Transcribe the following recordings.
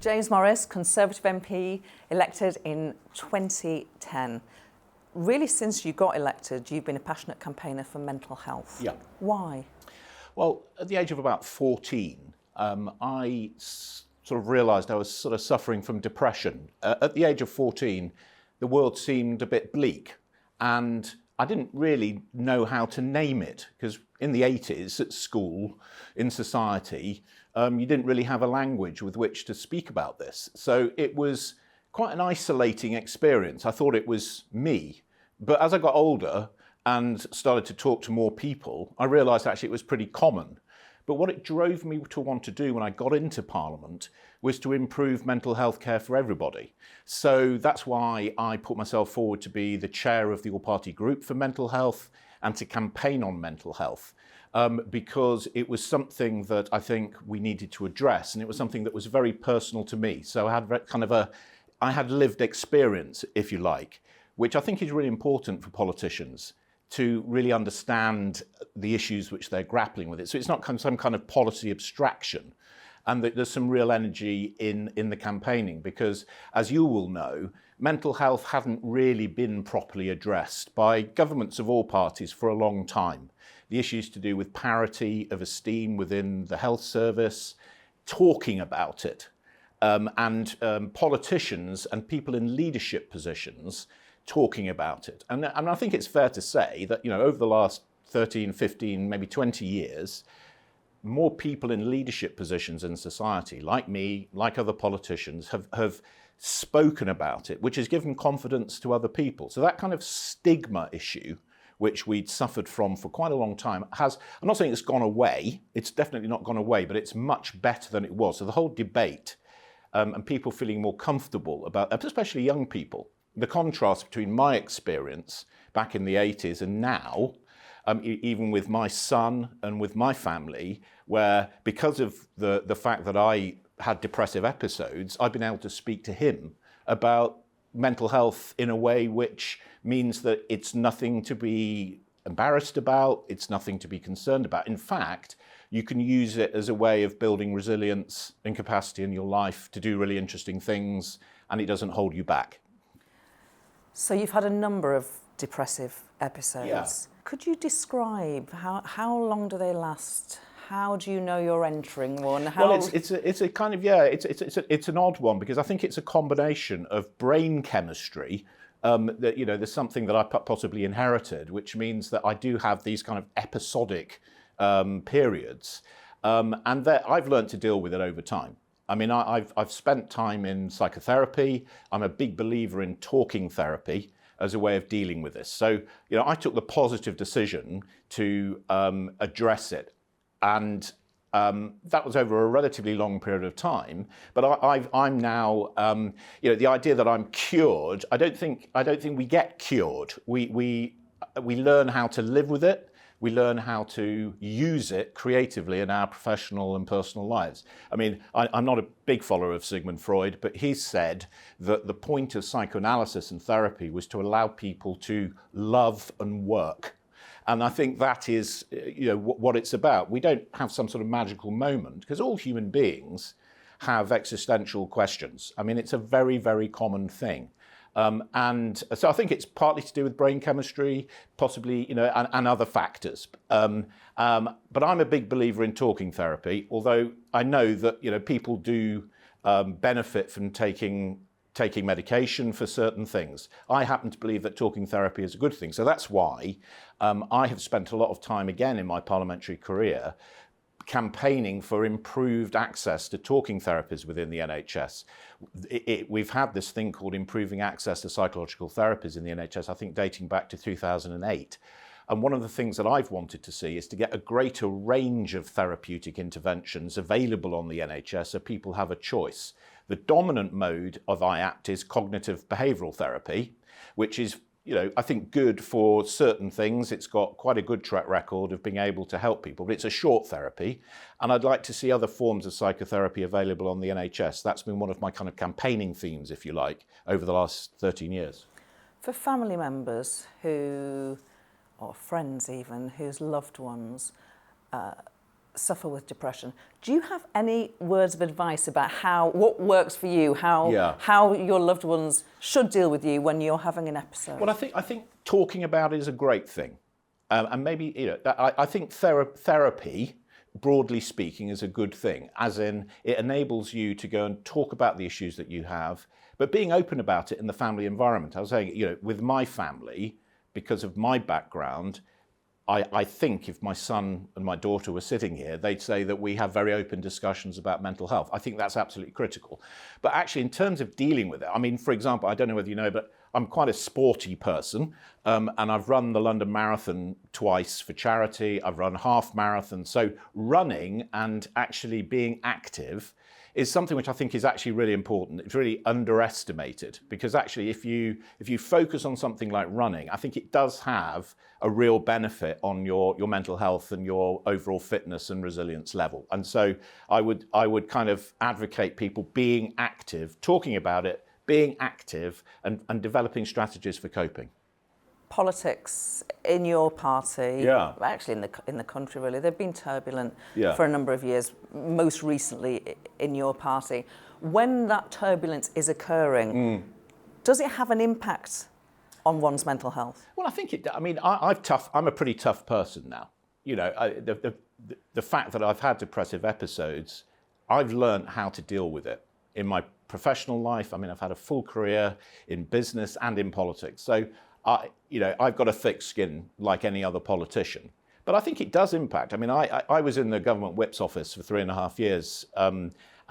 James Morris, Conservative MP, elected in 2010. Really, since you got elected, you've been a passionate campaigner for mental health. Yeah. Why? Well, at the age of about 14, I sort of realised I was sort of suffering from depression. At the age of 14, the world seemed a bit bleak, and I didn't really know how to name it, because in the 80s at school, in society, you didn't really have a language with which to speak about this. So it was quite an isolating experience. I thought it was me. But as I got older and started to talk to more people, I realised actually it was pretty common. But what it drove me to want to do when I got into Parliament was to improve mental health care for everybody. So that's why I put myself forward to be the chair of the all-party group for mental health and to campaign on mental health, because it was something that I think we needed to address, and it was something that was very personal to me. So I had lived experience, if you like, which I think is really important for politicians to really understand the issues which they're grappling with. So it's not some kind of policy abstraction, and that there's some real energy in the campaigning, because as you will know, mental health hadn't really been properly addressed by governments of all parties for a long time. The issues to do with parity of esteem within the health service, talking about it, and politicians and people in leadership positions talking about it. And I think it's fair to say that, over the last 13, 15, maybe 20 years, more people in leadership positions in society, like me, like other politicians, have spoken about it, which has given confidence to other people. So that kind of stigma issue, which we'd suffered from for quite a long time, I'm not saying it's gone away, it's definitely not gone away, but it's much better than it was. So the whole debate and people feeling more comfortable about, especially young people, the contrast between my experience back in the 80s and now, even with my son and with my family, where because of the fact that I had depressive episodes, I've been able to speak to him about mental health in a way which means that it's nothing to be embarrassed about, it's nothing to be concerned about. In fact, you can use it as a way of building resilience and capacity in your life to do really interesting things, and it doesn't hold you back. So you've had a number of depressive episodes. Yeah. Could you describe how long do they last? How do you know you're entering one? Well, it's a kind of, it's an odd one, because I think it's a combination of brain chemistry. That there's something that I possibly inherited, which means that I do have these kind of episodic periods, and that I've learned to deal with it over time. I mean, I've spent time in psychotherapy. I'm a big believer in talking therapy as a way of dealing with this. So, I took the positive decision to address it, and that was over a relatively long period of time. But I'm now, the idea that I'm cured. I don't think we get cured. We learn how to live with it. We learn how to use it creatively in our professional and personal lives. I mean, I'm not a big follower of Sigmund Freud, but he said that the point of psychoanalysis and therapy was to allow people to love and work. And I think that is, what it's about. We don't have some sort of magical moment, because all human beings have existential questions. I mean, it's a very, very common thing. And so I think it's partly to do with brain chemistry, possibly, and other factors. But I'm a big believer in talking therapy, although I know that, people do benefit from taking medication for certain things. I happen to believe that talking therapy is a good thing. So that's why I have spent a lot of time, again, in my parliamentary career, campaigning for improved access to talking therapies within the NHS. We've had this thing called improving access to psychological therapies in the NHS, I think dating back to 2008. And one of the things that I've wanted to see is to get a greater range of therapeutic interventions available on the NHS so people have a choice. The dominant mode of IAPT is cognitive behavioural therapy, which is I think good for certain things. It's got quite a good track record of being able to help people, but it's a short therapy. And I'd like to see other forms of psychotherapy available on the NHS. That's been one of my kind of campaigning themes, if you like, over the last 13 years. For family members or friends even, whose loved ones suffer with depression. Do you have any words of advice about what works for you, how your loved ones should deal with you when you're having an episode? Well, I think talking about it is a great thing, and maybe I think therapy, broadly speaking, is a good thing, as in it enables you to go and talk about the issues that you have, but being open about it in the family environment. I was saying, with my family, because of my background, I think if my son and my daughter were sitting here, they'd say that we have very open discussions about mental health. I think that's absolutely critical. But actually, in terms of dealing with it, I mean, for example, I don't know whether you know, but I'm quite a sporty person, and I've run the London Marathon twice for charity. I've run half marathons. So running and actually being active is something which I think is actually really important. It's really underestimated, because actually if you focus on something like running, I think it does have a real benefit on your mental health and your overall fitness and resilience level. And so I would kind of advocate people being active, talking about it, being active, and developing strategies for coping. Politics in your party, actually in the country really, they've been turbulent for a number of years, most recently in your party. When that turbulence is occurring, does it have an impact on one's mental health? Well, I think it. I mean, I'm a pretty tough person now. The fact that I've had depressive episodes, I've learned how to deal with it in my professional life. I mean, I've had a full career in business and in politics, so I've got a thick skin like any other politician. But I think it does impact. I mean, I was in the government whip's office for 3.5 years.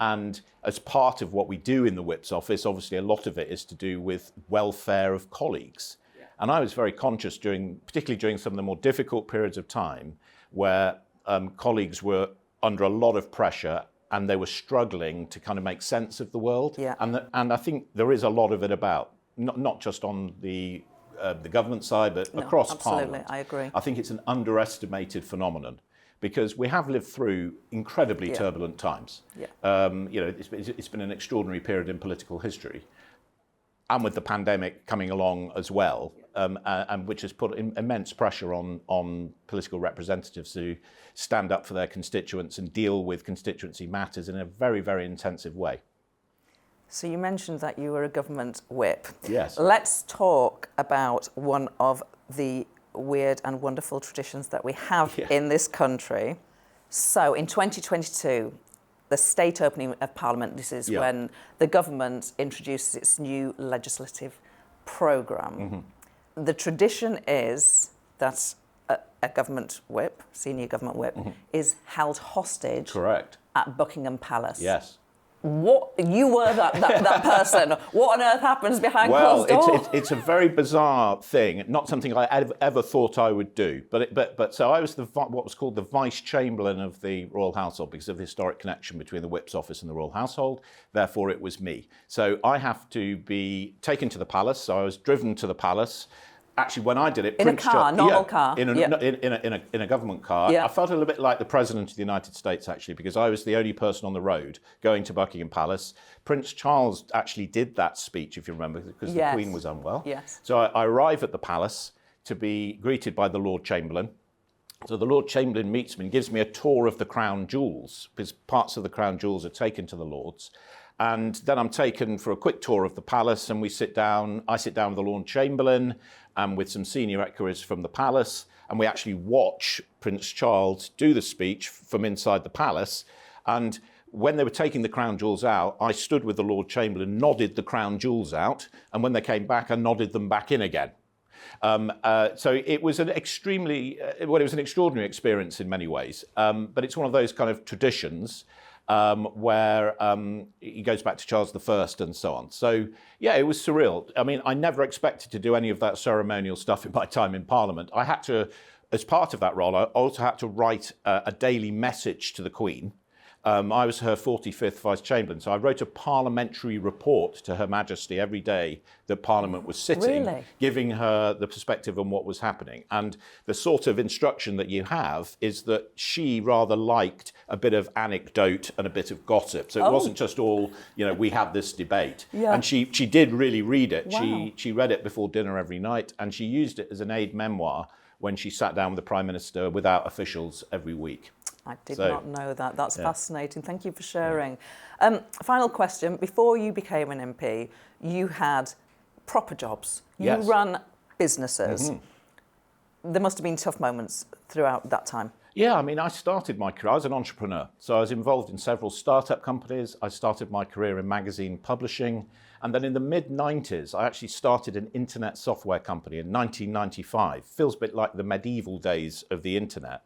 And as part of what we do in the whip's office, obviously a lot of it is to do with welfare of colleagues. Yeah. And I was very conscious particularly during some of the more difficult periods of time, where colleagues were under a lot of pressure and they were struggling to kind of make sense of the world. Yeah. And I think there is a lot of it about, not just on the government side, but across absolutely, Parliament. I agree. I think it's an underestimated phenomenon, because we have lived through incredibly turbulent times. Yeah. It's been an extraordinary period in political history, and with the pandemic coming along as well, and which has put immense pressure on political representatives to stand up for their constituents and deal with constituency matters in a very, very intensive way. So you mentioned that you were a government whip. Yes. Let's talk about one of the weird and wonderful traditions that we have in this country. So in 2022, the state opening of Parliament, this is when the government introduces its new legislative programme. Mm-hmm. The tradition is that a government whip, senior government whip, is held hostage at Buckingham Palace. Yes. What, you were that person. What on earth happens behind closed doors? Well, it's a very bizarre thing. Not something I ever thought I would do. But so I was what was called the Vice Chamberlain of the Royal Household, because of the historic connection between the Whip's office and the Royal Household. Therefore, it was me. So I have to be taken to the palace. So I was driven to the palace. Actually, when I did it, in a car, normal car, in a government car, I felt a little bit like the President of the United States, actually, because I was the only person on the road going to Buckingham Palace. Prince Charles actually did that speech, if you remember, because the Queen was unwell. Yes. So I arrive at the palace to be greeted by the Lord Chamberlain. So the Lord Chamberlain meets me and gives me a tour of the Crown Jewels, because parts of the Crown Jewels are taken to the Lords. And then I'm taken for a quick tour of the palace, and I sit down with the Lord Chamberlain and with some senior equerries from the palace, and we actually watch Prince Charles do the speech from inside the palace. And when they were taking the crown jewels out, I stood with the Lord Chamberlain, nodded the crown jewels out, and when they came back, I nodded them back in again. So it was an extraordinary experience in many ways, but it's one of those kind of traditions where it goes back to Charles I and so on. So, yeah, it was surreal. I mean, I never expected to do any of that ceremonial stuff in my time in Parliament. I had to, as part of that role, I also had to write a daily message to the Queen. I was her 45th Vice Chamberlain, so I wrote a parliamentary report to Her Majesty every day that Parliament was sitting, giving her the perspective on what was happening. And the sort of instruction that you have is that she rather liked a bit of anecdote and a bit of gossip. So it wasn't just all, we had this debate. Yeah. And she did really read it. Wow. She read it before dinner every night, and she used it as an aide memoir when she sat down with the Prime Minister without officials every week. I did So, not know that. That's yeah. fascinating. Thank you for sharing. Final question. Before you became an MP, you had proper jobs. You Yes. ran businesses. There must have been tough moments throughout that time. Yeah, I mean, I started my career, I was an entrepreneur. So I was involved in several startup companies. I started my career in magazine publishing. And then in the mid-90s, I actually started an internet software company in 1995. Feels a bit like the medieval days of the internet.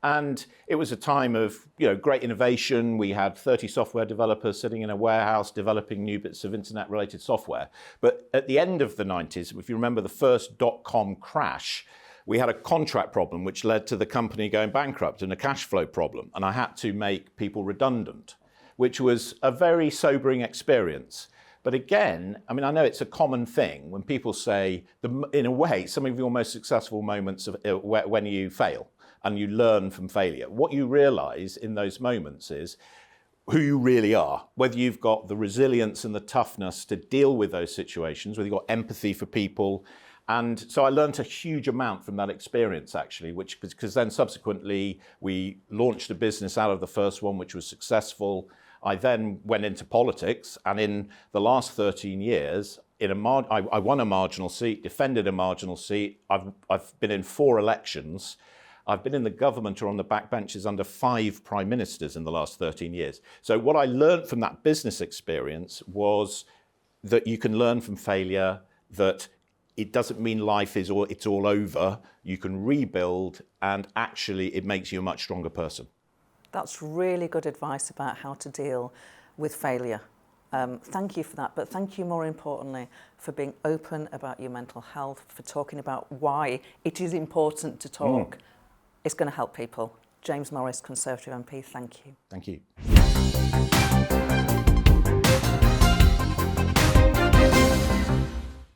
And it was a time of, great innovation. We had 30 software developers sitting in a warehouse developing new bits of internet-related software. But at the end of the 90s, if you remember the first dot-com crash, we had a contract problem which led to the company going bankrupt and a cash flow problem. And I had to make people redundant, which was a very sobering experience. But again, I mean, I know it's a common thing when people say, in a way, some of your most successful moments of when you fail and you learn from failure. What you realize in those moments is who you really are, whether you've got the resilience and the toughness to deal with those situations, whether you've got empathy for people. And so I learned a huge amount from that experience, actually, because then subsequently we launched a business out of the first one, which was successful. I then went into politics, and in the last 13 years, I won a marginal seat, defended a marginal seat. I've been in 4 elections. I've been in the government or on the backbenches under 5 prime ministers in the last 13 years. So what I learned from that business experience was that you can learn from failure, that it doesn't mean life is it's all over. You can rebuild, and actually it makes you a much stronger person. That's really good advice about how to deal with failure. Thank you for that, but thank you more importantly for being open about your mental health, for talking about why it is important to talk. It's going to help people. James Morris, Conservative MP, thank you. Thank you.